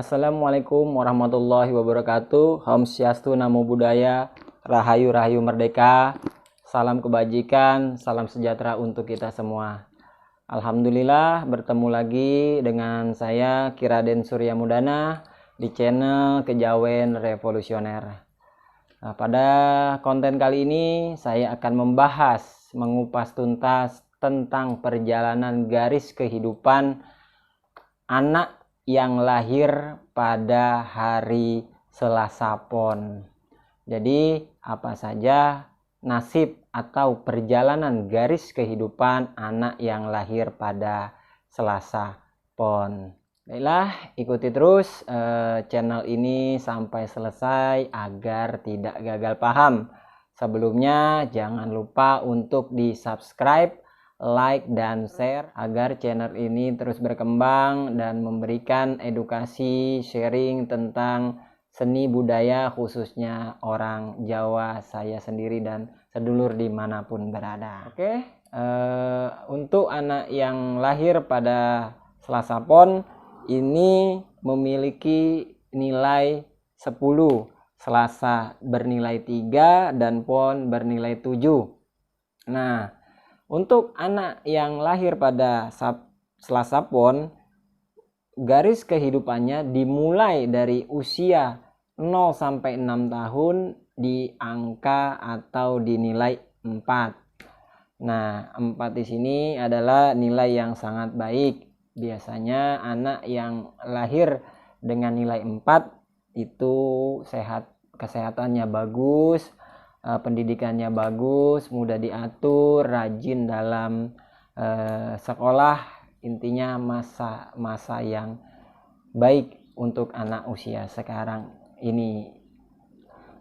Assalamualaikum warahmatullahi wabarakatuh. Om Swastiastu, Namo Buddhaya, Rahayu Rahayu Merdeka. Salam kebajikan, salam sejahtera untuk kita semua. Alhamdulillah bertemu lagi dengan saya Kiraden Surya Mudana di channel Kejawen Revolusioner. Nah, pada konten kali ini saya akan membahas, mengupas tuntas tentang perjalanan garis kehidupan anak yang lahir pada hari Selasa Pon. Jadi apa saja nasib atau perjalanan garis kehidupan anak yang lahir pada Selasa Pon. Baiklah, ikuti terus channel ini sampai selesai agar tidak gagal paham. Sebelumnya jangan lupa untuk di subscribe, like, dan share agar channel ini terus berkembang dan memberikan edukasi sharing tentang seni budaya khususnya orang Jawa, saya sendiri dan sedulur dimanapun berada. Oke, untuk anak yang lahir pada Selasa Pon ini memiliki nilai 10, Selasa bernilai 3 dan Pon bernilai 7. Nah, untuk anak yang lahir pada Selasa Pon, garis kehidupannya dimulai dari usia 0 sampai 6 tahun di angka atau dinilai 4. Nah, 4 di sini adalah nilai yang sangat baik. Biasanya anak yang lahir dengan nilai 4 itu kesehatannya bagus, pendidikannya bagus, mudah diatur, rajin dalam sekolah. Intinya masa yang baik untuk anak usia sekarang ini.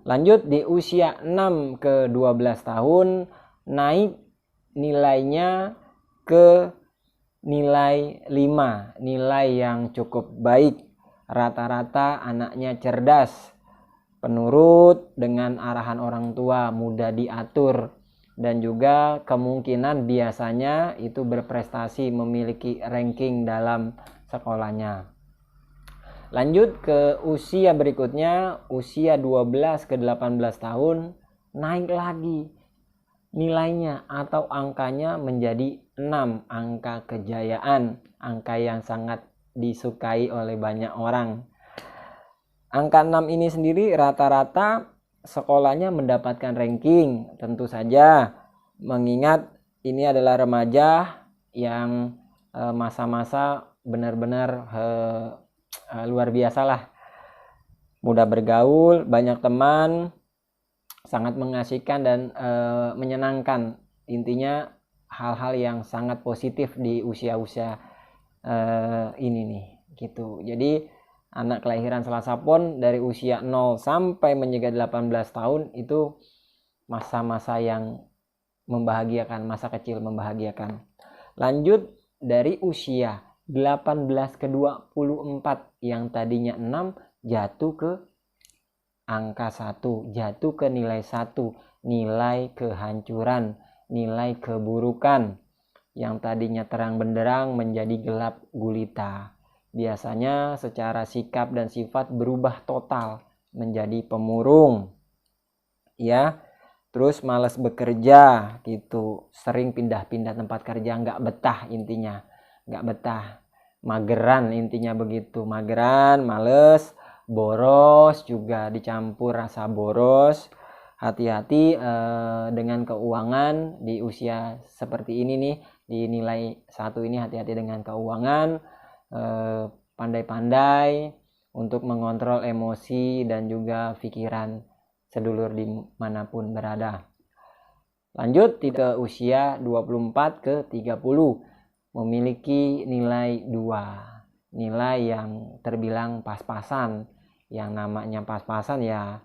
Lanjut di usia 6 ke 12 tahun naik nilainya ke nilai 5, nilai yang cukup baik. Rata-rata anaknya cerdas, penurut dengan arahan orang tua, mudah diatur, dan juga kemungkinan biasanya itu berprestasi, memiliki ranking dalam sekolahnya. Lanjut ke usia berikutnya, usia 12 ke 18 tahun naik lagi nilainya atau angkanya menjadi 6, angka kejayaan, angka yang sangat disukai oleh banyak orang. Angka 6 ini sendiri rata-rata sekolahnya mendapatkan ranking, tentu saja mengingat ini adalah remaja yang masa-masa benar-benar luar biasa lah. Mudah bergaul, banyak teman, sangat mengasihkan dan menyenangkan. Intinya hal-hal yang sangat positif di usia-usia ini nih gitu. Jadi anak kelahiran Selasa Pon dari usia 0 sampai menjadi 18 tahun itu masa-masa yang membahagiakan, masa kecil membahagiakan. Lanjut dari usia 18 ke 24 yang tadinya 6 jatuh ke angka 1, jatuh ke nilai 1, nilai kehancuran, nilai keburukan. Yang tadinya terang benderang menjadi gelap gulita. Biasanya secara sikap dan sifat berubah total menjadi pemurung, ya. Terus malas bekerja gitu, sering pindah-pindah tempat kerja, nggak betah, intinya nggak betah, mageran, intinya begitu, mageran, males, boros juga dicampur rasa boros. Hati-hati dengan keuangan di usia seperti ini nih, di nilai 1 ini hati-hati dengan keuangan. Pandai-pandai untuk mengontrol emosi dan juga pikiran sedulur dimanapun berada. Lanjut ke usia 24 ke 30 memiliki nilai 2, nilai yang terbilang pas-pasan. Yang namanya pas-pasan ya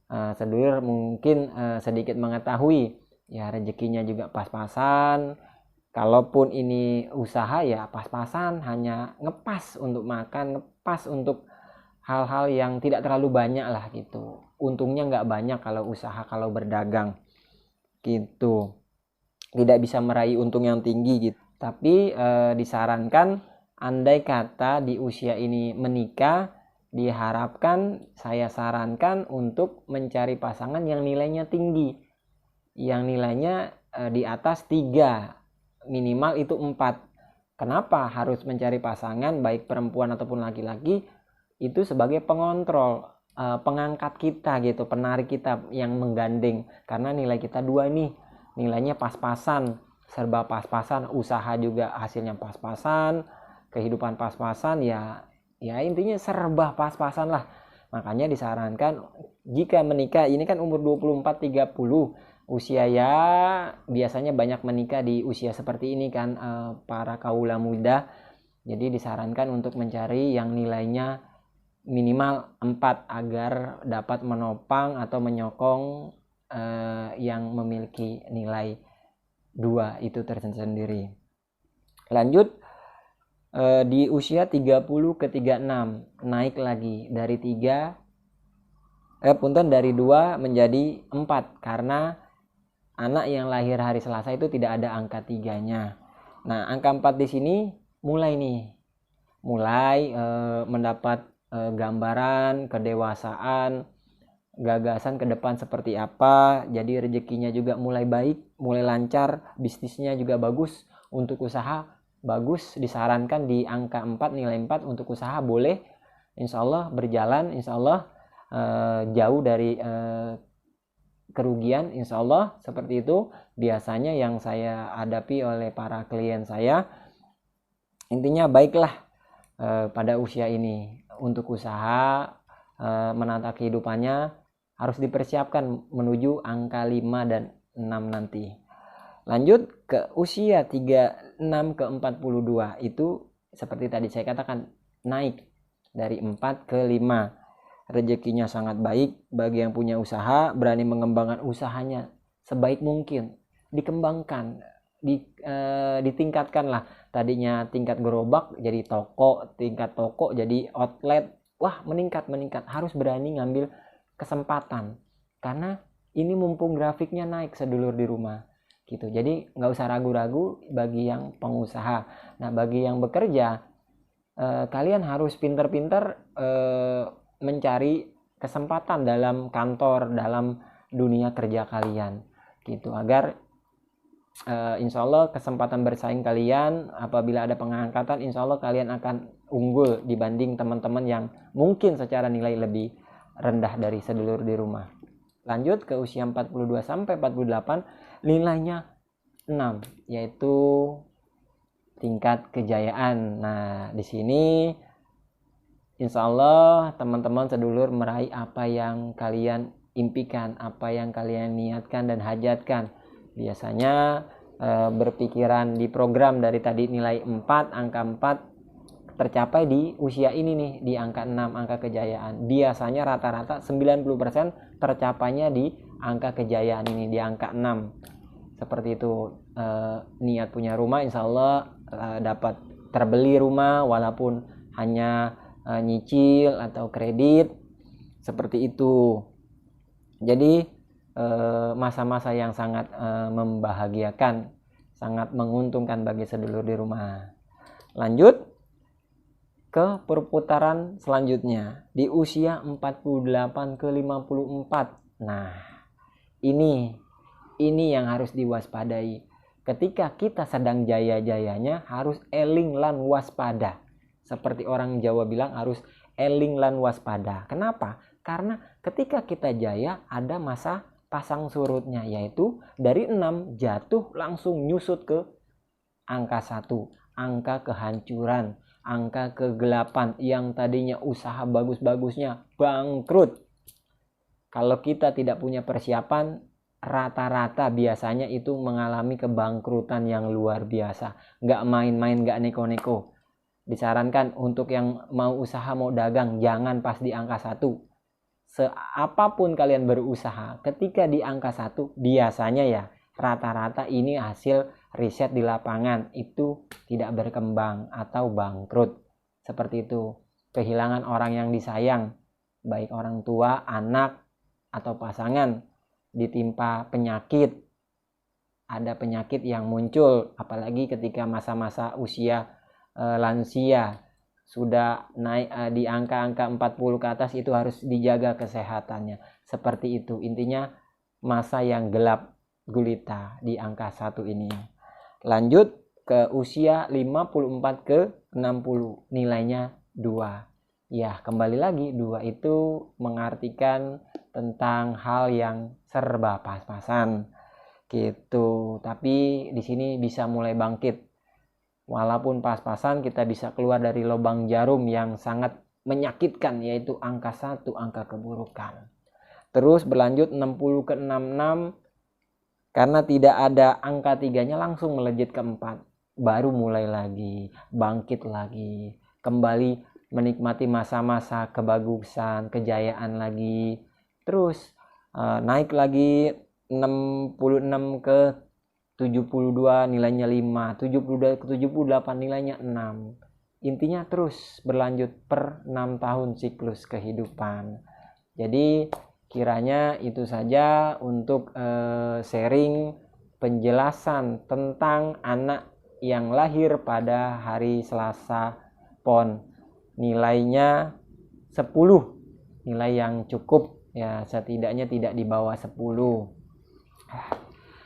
sedulur mungkin sedikit mengetahui ya, rezekinya juga pas-pasan. Kalaupun ini usaha ya pas-pasan, hanya ngepas untuk makan, ngepas untuk hal-hal yang tidak terlalu banyak lah gitu. Untungnya nggak banyak kalau usaha, kalau berdagang gitu. Tidak bisa meraih untung yang tinggi gitu. Tapi disarankan andai kata di usia ini menikah, diharapkan, saya sarankan untuk mencari pasangan yang nilainya tinggi, yang nilainya di atas 3, minimal itu 4. Kenapa harus mencari pasangan baik perempuan ataupun laki-laki? Itu sebagai pengontrol, pengangkat kita gitu, penarik kita yang menggandeng. Karena nilai kita 2 nih, nilainya pas-pasan, serba pas-pasan, usaha juga hasilnya pas-pasan, kehidupan pas-pasan, ya intinya serba pas-pasan lah. Makanya disarankan jika menikah, ini kan umur 24-30, usia ya biasanya banyak menikah di usia seperti ini kan, para kaula muda. Jadi disarankan untuk mencari yang nilainya minimal 4 agar dapat menopang atau menyokong yang memiliki nilai 2 itu tersendiri. Lanjut, di usia 30 ke 36 naik lagi dari 2 menjadi 4 karena anak yang lahir hari Selasa itu tidak ada angka 3-nya. Nah, angka 4 di sini mulai mendapat gambaran kedewasaan, gagasan ke depan seperti apa. Jadi rezekinya juga mulai baik, mulai lancar, bisnisnya juga bagus, untuk usaha bagus, disarankan di angka 4, nilai 4 untuk usaha boleh, insya Allah berjalan, insya Allah jauh dari kerugian, insya Allah. Seperti itu biasanya yang saya hadapi oleh para klien saya. Intinya baiklah pada usia ini untuk usaha, menata kehidupannya harus dipersiapkan menuju angka 5 dan 6 nanti. Lanjut ke usia 36 ke 42, itu seperti tadi saya katakan naik dari 4 ke 5. Rezekinya sangat baik bagi yang punya usaha, berani mengembangkan usahanya sebaik mungkin, dikembangkan, ditingkatkan lah. Tadinya tingkat gerobak jadi toko, tingkat toko jadi outlet. Wah, meningkat, harus berani ngambil kesempatan karena ini mumpung grafiknya naik sedulur di rumah gitu. Jadi nggak usah ragu-ragu bagi yang pengusaha. Nah, bagi yang bekerja, kalian harus pintar-pintar mencari kesempatan dalam kantor, dalam dunia kerja kalian gitu, agar insya Allah kesempatan bersaing kalian apabila ada pengangkatan, insya Allah kalian akan unggul dibanding teman-teman yang mungkin secara nilai lebih rendah dari sedulur di rumah. Lanjut ke usia 42 sampai 48, nilainya 6, yaitu tingkat kejayaan. Nah, di sini insya Allah teman-teman sedulur meraih apa yang kalian impikan, apa yang kalian niatkan dan hajatkan. Biasanya berpikiran di program dari tadi nilai 4, angka 4 tercapai di usia ini nih, di angka 6, angka kejayaan. Biasanya rata-rata 90% tercapainya di angka kejayaan ini, di angka 6. Seperti itu. Niat punya rumah, insya Allah dapat terbeli rumah walaupun hanya nyicil atau kredit, seperti itu. Jadi masa-masa yang sangat membahagiakan, sangat menguntungkan bagi sedulur di rumah. Lanjut ke perputaran selanjutnya di usia 48 ke 54. Nah, ini yang harus diwaspadai. Ketika kita sedang jaya-jayanya, harus eling lan waspada. Seperti orang Jawa bilang, harus eling lan waspada. Kenapa? Karena ketika kita jaya, ada masa pasang surutnya, yaitu dari 6 jatuh langsung nyusut ke angka 1, angka kehancuran, angka kegelapan, yang tadinya usaha bagus-bagusnya bangkrut. Kalau kita tidak punya persiapan, rata-rata biasanya itu mengalami kebangkrutan yang luar biasa. Nggak main-main, nggak neko-neko. Disarankan untuk yang mau usaha, mau dagang, jangan pas di angka 1. Seapapun kalian berusaha, ketika di angka 1, biasanya ya rata-rata ini hasil riset di lapangan, itu tidak berkembang atau bangkrut. Seperti itu. Kehilangan orang yang disayang, baik orang tua, anak, atau pasangan, ditimpa penyakit. Ada penyakit yang muncul, apalagi ketika masa-masa usia lansia. sudah naik di angka-angka 40 ke atas itu harus dijaga kesehatannya. Seperti itu. Intinya masa yang gelap gulita di angka 1 ini. Lanjut ke usia 54 ke 60, nilainya 2. Ya, kembali lagi 2 itu mengartikan tentang hal yang serba pas-pasan gitu. Tapi di sini bisa mulai bangkit. Walaupun pas-pasan kita bisa keluar dari lubang jarum yang sangat menyakitkan, yaitu angka 1, angka keburukan. Terus berlanjut 60 ke 66, karena tidak ada angka 3-nya langsung melejit ke 4. Baru mulai lagi, bangkit lagi, kembali menikmati masa-masa kebagusan, kejayaan lagi. Terus naik lagi 66 ke 72 nilainya 5, 72 ke 78 nilainya 6. Intinya terus berlanjut per 6 tahun siklus kehidupan. Jadi kiranya itu saja untuk sharing penjelasan tentang anak yang lahir pada hari Selasa Pon. Nilainya 10, nilai yang cukup ya, setidaknya tidak di bawah 10.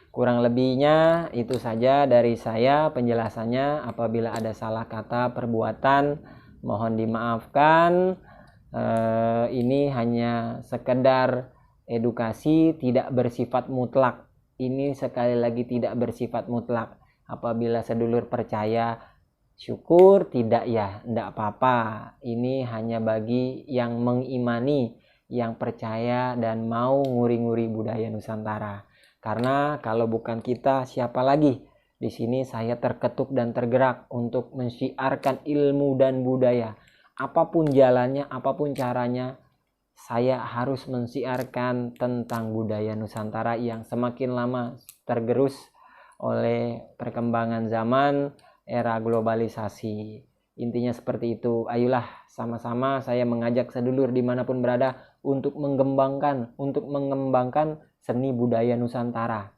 Kurang lebihnya itu saja dari saya penjelasannya. Apabila ada salah kata perbuatan mohon dimaafkan. Ini hanya sekedar edukasi, tidak bersifat mutlak. Ini sekali lagi tidak bersifat mutlak. Apabila sedulur percaya syukur, tidak ya tidak apa-apa. Ini hanya bagi yang mengimani, yang percaya dan mau nguri-nguri budaya Nusantara. Karena kalau bukan kita, siapa lagi? Di sini saya terketuk dan tergerak untuk mensiarkan ilmu dan budaya. Apapun jalannya, apapun caranya, saya harus mensiarkan tentang budaya Nusantara yang semakin lama tergerus oleh perkembangan zaman, era globalisasi. Intinya seperti itu. Ayolah sama-sama saya mengajak sedulur dimanapun berada untuk mengembangkan seni budaya Nusantara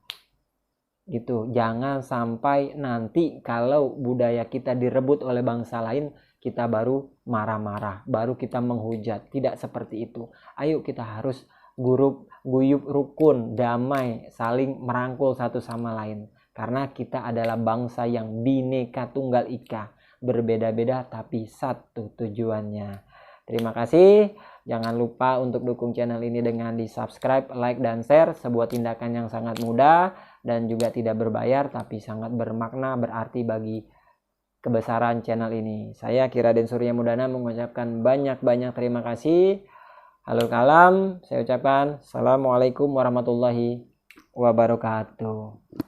gitu. Jangan sampai nanti kalau budaya kita direbut oleh bangsa lain kita baru marah-marah, baru kita menghujat. Tidak seperti itu. Ayo kita harus guyup rukun, damai, saling merangkul satu sama lain. Karena kita adalah bangsa yang bineka tunggal ika, berbeda-beda tapi satu tujuannya. Terima kasih. Jangan lupa untuk dukung channel ini dengan di subscribe, like, dan share. Sebuah tindakan yang sangat mudah dan juga tidak berbayar tapi sangat bermakna, berarti bagi kebesaran channel ini. Saya Kiraden Surya Mudana mengucapkan banyak-banyak terima kasih. Halo kalam, saya ucapkan Assalamualaikum warahmatullahi wabarakatuh.